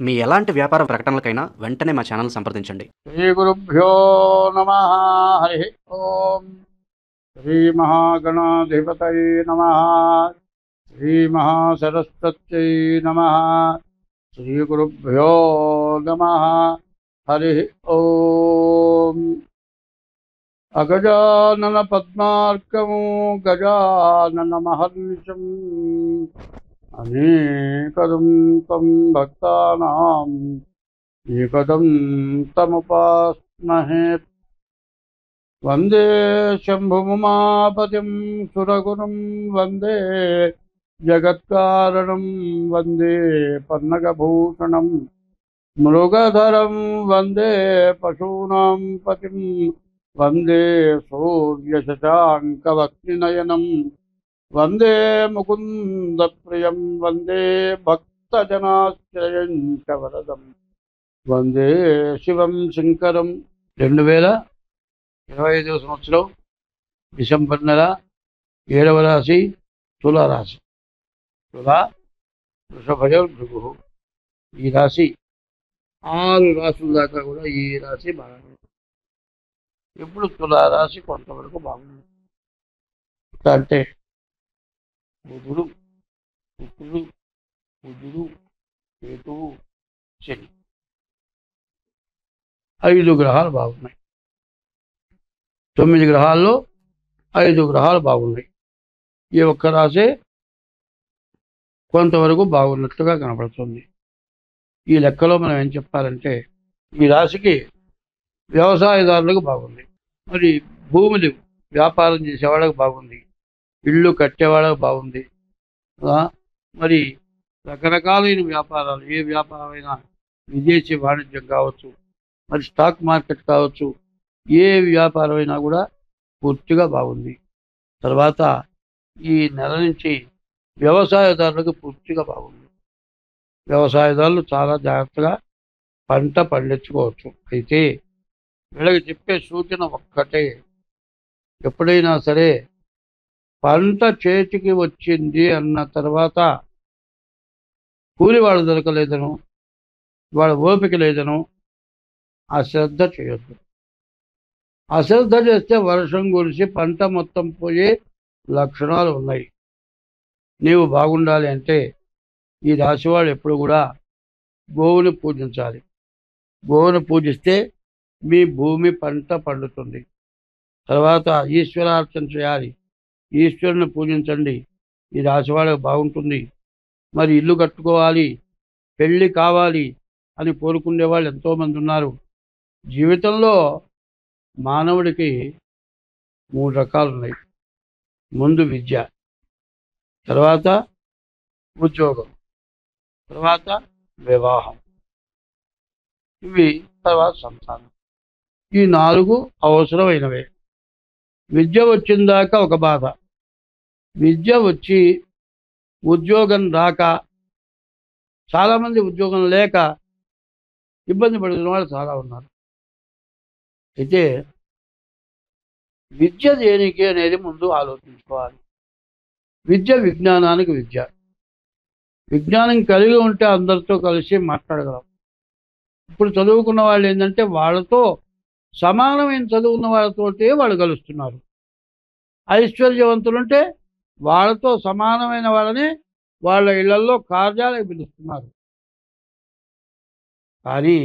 మీ ఎలాంటి వ్యాపార ప్రకటనలకైనా వెంటనే మా ఛానల్ సంప్రదించండి. శ్రీ గురుభ్యో నమ. హరి ఓం. శ్రీ మహాగణాధిపతయే నమ. శ్రీ మహాసరస్వత్యై నమ. శ్రీ గురుభ్యో నమ. హరి ఓం. అగజానన పద్మార్కము గజానన మహర్నిశం అనేకదం తం భక్తానాం ఏకదం తముపాస్మహే. వందే శంభుముమాపతిం సురగురుం వందే జగత్కారణం వందే పన్నగభూషణం మృగధరం వందే పశూనాం పతిం వందే సూర్యశశాంకవక్నినయనం వందే ముకుందప్రియం వందే భక్తజనాశ్రయం చ వరదం వందే శివం శంకరం. 2025 సంవత్సరం డిసెంబర్ నెల 7వ రాశి తులారాశి. తులా వృషభజం భృగు. ఈ రాశి 6 రాశుల దాకా కూడా ఈ రాశి బాగుంది. ఇప్పుడు తులారాశి కొంతవరకు బాగుంది. అంటే బుధుడు, శుక్రుడు, బుధుడు, కేతువు, శని 5 గ్రహాలు బాగున్నాయి. 9 గ్రహాల్లో 5 గ్రహాలు బాగున్నాయి. ఈ ఒక్క రాశి కొంతవరకు బాగున్నట్టుగా కనపడుతుంది. ఈ లెక్కలో మనం ఏం చెప్పాలంటే ఈ రాశికి వ్యవసాయదారులకు బాగుంది, మరి భూములు వ్యాపారం చేసేవాళ్ళకి బాగుంది, ఇళ్ళు కట్టేవాళ్ళకి బాగుంది, మరి రకరకాలైన వ్యాపారాలు, ఏ వ్యాపారమైనా విదేశీ వాణిజ్యం కావచ్చు, మరి స్టాక్ మార్కెట్ కావచ్చు, ఏ వ్యాపారమైనా కూడా పూర్తిగా బాగుంది. తర్వాత ఈ నెల నుంచి వ్యవసాయదారులకు పూర్తిగా బాగుంది. వ్యవసాయదారులు చాలా జాగ్రత్తగా పంట పండించుకోవచ్చు. అయితే వీళ్ళకి చెప్పే సూచన ఒక్కటే, ఎప్పుడైనా సరే పంట చేతికి వచ్చింది అన్న తర్వాత కూలి వాళ్ళు దొరకలేదను, వాళ్ళ ఓపిక లేదను అశ్రద్ధ చేయొద్దు. అశ్రద్ధ చేస్తే వర్షం కురిసి పంట మొత్తం పోయే లక్షణాలు ఉన్నాయి. నీవు బాగుండాలి అంటే ఈ రాశివాళ్ళు ఎప్పుడు కూడా గోవుని పూజించాలి. గోవుని పూజిస్తే మీ భూమి పంట పండుతుంది. తర్వాత ఈశ్వరార్చన చేయాలి. ఈశ్వరుని పూజించండి. ఈ రాశివాళ్ళకి బాగుంటుంది. మరి ఇల్లు కట్టుకోవాలి, పెళ్ళి కావాలి అని కోరుకునే వాళ్ళు ఎంతోమంది ఉన్నారు. జీవితంలో మానవుడికి 3 రకాలు ఉన్నాయి. ముందు విద్య, తర్వాత ఉద్యోగం, తర్వాత వివాహం, ఇవి తర్వాత సంతానం. ఈ 4 అవసరమైనవే. విద్య వచ్చిందాక ఒక బాధ, విద్య వచ్చి ఉద్యోగం రాక, చాలామంది ఉద్యోగం లేక ఇబ్బంది పడుతున్న వాళ్ళు చాలా ఉన్నారు. అయితే విద్య దేనికి అనేది ముందు ఆలోచించుకోవాలి. విద్య విజ్ఞానానికి విద్య. విజ్ఞానం కలిగి ఉంటే అందరితో కలిసి మాట్లాడగలం. ఇప్పుడు చదువుకున్న వాళ్ళు ఏంటంటే వాళ్ళతో సమానమైన చదువుకున్న వాళ్ళతోటే వాళ్ళు కలుస్తున్నారు. ఐశ్వర్యవంతులుంటే వాళ్ళతో సమానమైన వాళ్ళని వాళ్ళ ఇళ్లలో కార్యాలకు పిలుస్తున్నారు. కానీ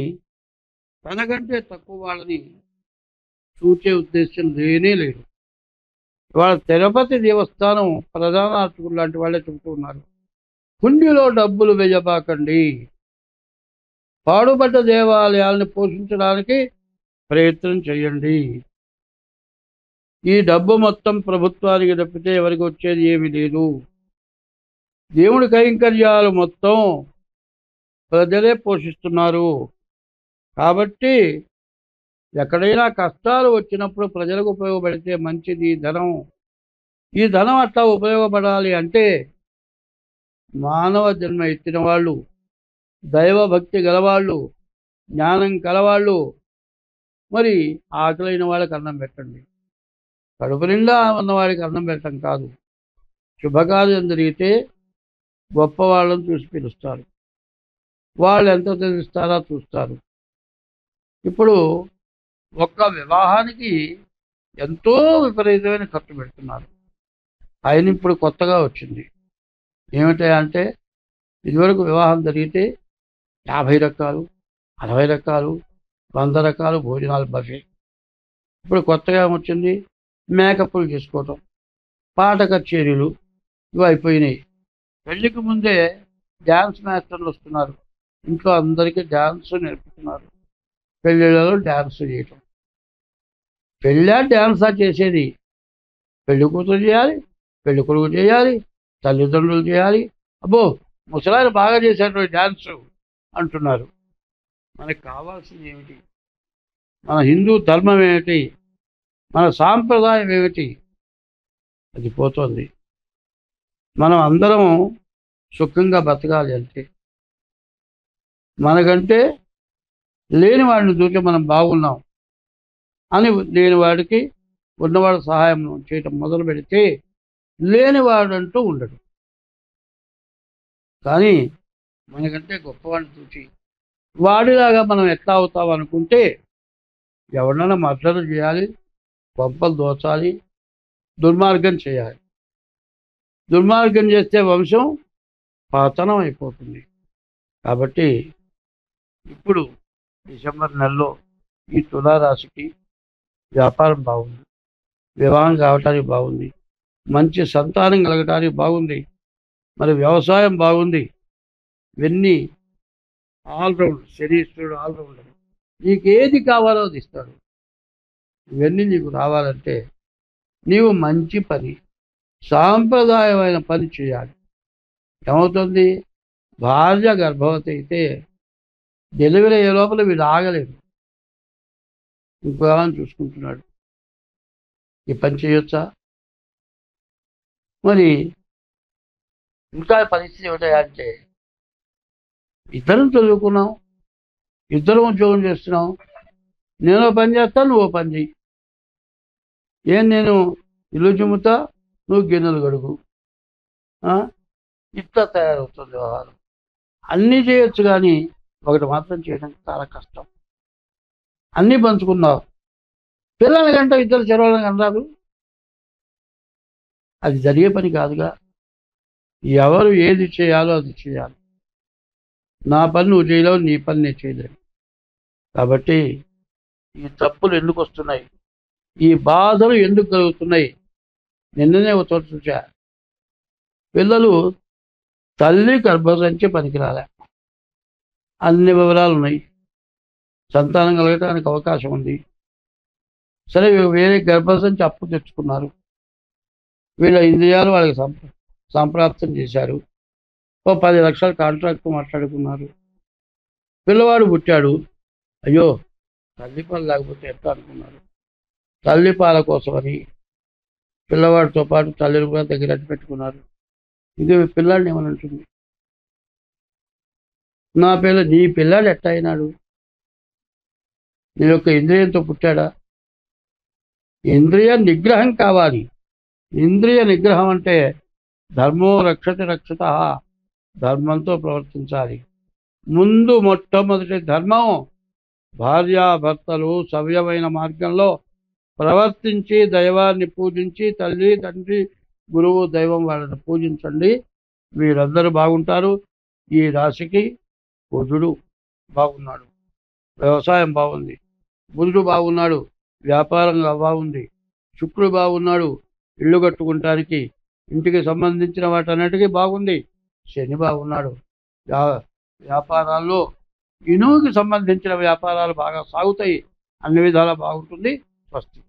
తనకంటే తక్కువ వాళ్ళని చూచే ఉద్దేశం లేనే లేదు. ఇవాళ తిరుపతి దేవస్థానం ప్రధాన అర్చకులు లాంటి వాళ్ళే చెబుతూ ఉన్నారు, హుండీలో డబ్బులు వేయబాకండి, పాడుబడ్డ దేవాలయాలను పోషించడానికి ప్రయత్నం చేయండి. ఈ డబ్బు మొత్తం ప్రభుత్వానికి తప్పితే ఎవరికి వచ్చేది ఏమీ లేదు. దేవుడి కైంకర్యాలు మొత్తం ప్రజలే పోషిస్తున్నారు. కాబట్టి ఎక్కడైనా కష్టాలు వచ్చినప్పుడు ప్రజలకు ఉపయోగపడితే మంచిది ధనం. ఈ ధనం అట్లా ఉపయోగపడాలి అంటే మానవ జన్మ ఎత్తిన వాళ్ళు, దైవభక్తి గలవాళ్ళు, జ్ఞానం కలవాళ్ళు, మరి ఆకలైన వాళ్ళకి అన్నం పెట్టండి. కడుపు నిండా ఉన్నవాడికి అన్నం పెట్టడం కాదు. శుభకార్యం జరిగితే గొప్ప వాళ్ళని చూసి పిలుస్తారు. వాళ్ళు ఎంత తెలుస్తారో చూస్తారు. ఇప్పుడు ఒక్క వివాహానికి ఎంతో విపరీతమైన ఖర్చు పెడుతున్నారు. ఆయన ఇప్పుడు కొత్తగా వచ్చింది ఏమిటంటే, ఇదివరకు వివాహం జరిగితే 50 రకాలు, 60 రకాలు, 100 రకాలు భోజనాలు బఫే. ఇప్పుడు కొత్తగా వచ్చింది మేకప్లు చేసుకోవటం, పాట కచేరీలు, ఇవి అయిపోయినాయి. పెళ్లికి ముందే డ్యాన్స్ మాస్టర్లు వస్తున్నారు, ఇంట్లో అందరికీ డ్యాన్స్ నేర్పుతున్నారు. పెళ్ళిళ్ళలో డ్యాన్స్ చేయటం. పెళ్ళా డ్యాన్సా చేసేది? పెళ్లి కూతురు చేయాలి, పెళ్లి కొడుకు చేయాలి, తల్లిదండ్రులు చేయాలి. అబ్బో, ముసలాయన బాగా చేశారు డ్యాన్స్ అంటున్నారు. మనకు కావాల్సింది ఏమిటి? మన హిందూ ధర్మం ఏమిటి? మన సాంప్రదాయం ఏమిటి? అది పోతుంది. మనం అందరం సుఖంగా బతకాలి అంటే, మనకంటే లేని వాడిని చూసి మనం బాగున్నాం అని లేని వాడికి ఉన్నవాడు సహాయం చేయటం మొదలు పెడితే లేనివాడు అంటూ ఉండడు. కానీ మనకంటే గొప్పవాడిని చూసి వాడిలాగా మనం ఎట్లా అవుతాం అనుకుంటే ఎవరినైనా మద్దతు చేయాలి, కొంపలు దోచాలి, దుర్మార్గం చేయాలి. దుర్మార్గం చేస్తే వంశం పతనం అయిపోతుంది. కాబట్టి ఇప్పుడు డిసెంబర్ నెలలో ఈ తులారాశికి వ్యాపారం బాగుంది, వివాహం కావటానికి బాగుంది, మంచి సంతానం కలగటానికి బాగుంది, మరి వ్యవసాయం బాగుంది. ఇవన్నీ ఆల్రౌండ్, శనీశ్వరుడు ఆల్రౌండర్. నీకు ఏది కావాలో అది ఇస్తాడు. ఇవన్నీ నీకు రావాలంటే నీవు మంచి పని, సాంప్రదాయమైన పని చేయాలి. ఏమవుతుంది? భార్య గర్భవతి అయితే డెలివరీ అయ్యే లోపల వీడు ఆగలేదు, ఇంకో ఏమైనా చూసుకుంటున్నాడు. ఈ పని చేయొచ్చా? మరి ఇంకా పరిస్థితి ఏమిటంటే, ఇద్దరం చదువుకున్నాం, ఇద్దరం ఉద్యోగం చేస్తున్నాం, నేను పని చేస్తాను, నువ్వు పని చెయ్యి. నేను ఇల్లు చిమ్ముతా, నువ్వు గిన్నెలు గడుగు. ఇట్లా తయారవుతుంది వ్యవహారం. అన్నీ చేయొచ్చు, కానీ ఒకటి మాత్రం చేయడం చాలా కష్టం. అన్నీ పంచుకున్నావు, పిల్లల కంటే ఇద్దరు చెరవడం అన్నారు, అది జరిగే పని కాదుగా. ఎవరు ఏది చేయాలో అది చేయాలి. నా పని నువ్వు చేయలేవు, నీ పని నేను చేయలేను. కాబట్టి ఈ తప్పులు ఎందుకు వస్తున్నాయి, ఈ బాధలు ఎందుకు కలుగుతున్నాయి? నిన్ననే ఒక చోట చూసా, పిల్లలు తల్లి గర్భసంచి పనికిరాలే, అన్ని వివరాలు ఉన్నాయి, సంతానం కలగటానికి అవకాశం ఉంది. సరే, వేరే గర్భసంచి అప్పు తెచ్చుకున్నారు, వీళ్ళ ఇంద్రియాలు వాళ్ళకి సంప్రాప్తం చేశారు, ఓ 10 లక్షల కాంట్రాక్ట్ మాట్లాడుకున్నారు. పిల్లవాడు పుట్టాడు, అయ్యో తల్లి పాలు లేకపోతే ఎట్లా అనుకున్నారు. తల్లి పాల కోసమని పిల్లవాడితో పాటు తల్లిని కూడా దగ్గర పెట్టుకున్నారు. ఇది పిల్లాడిని ఏమని ఉంటుంది? నీ పిల్లాడు ఎట్లా అయినాడు? నీ యొక్క ఇంద్రియంతో పుట్టాడా? ఇంద్రియ నిగ్రహం కావాలి. ఇంద్రియ నిగ్రహం అంటే ధర్మో రక్షతి రక్షిత, ధర్మంతో ప్రవర్తించాలి. ముందు మొట్టమొదటి ధర్మం, భార్యాభర్తలు సవ్యమైన మార్గంలో ప్రవర్తించి దైవాన్ని పూజించి, తల్లి తండ్రి గురువు దైవం వాళ్ళని పూజించండి. వీరందరూ బాగుంటారు. ఈ రాశికి బుధుడు బాగున్నాడు, వ్యవసాయం బాగుంది. బుధుడు బాగున్నాడు, వ్యాపారంగా బాగుంది. శుక్రుడు బాగున్నాడు, ఇల్లు కట్టుకుంటానికి, ఇంటికి సంబంధించిన వాటన్నిటికీ బాగుంది. శని బాగున్నాడు, వ్యాపారాల్లో ఇనుముకి సంబంధించిన వ్యాపారాలు బాగా సాగుతాయి, అన్ని విధాలా బాగుంటుంది. స్వస్తి.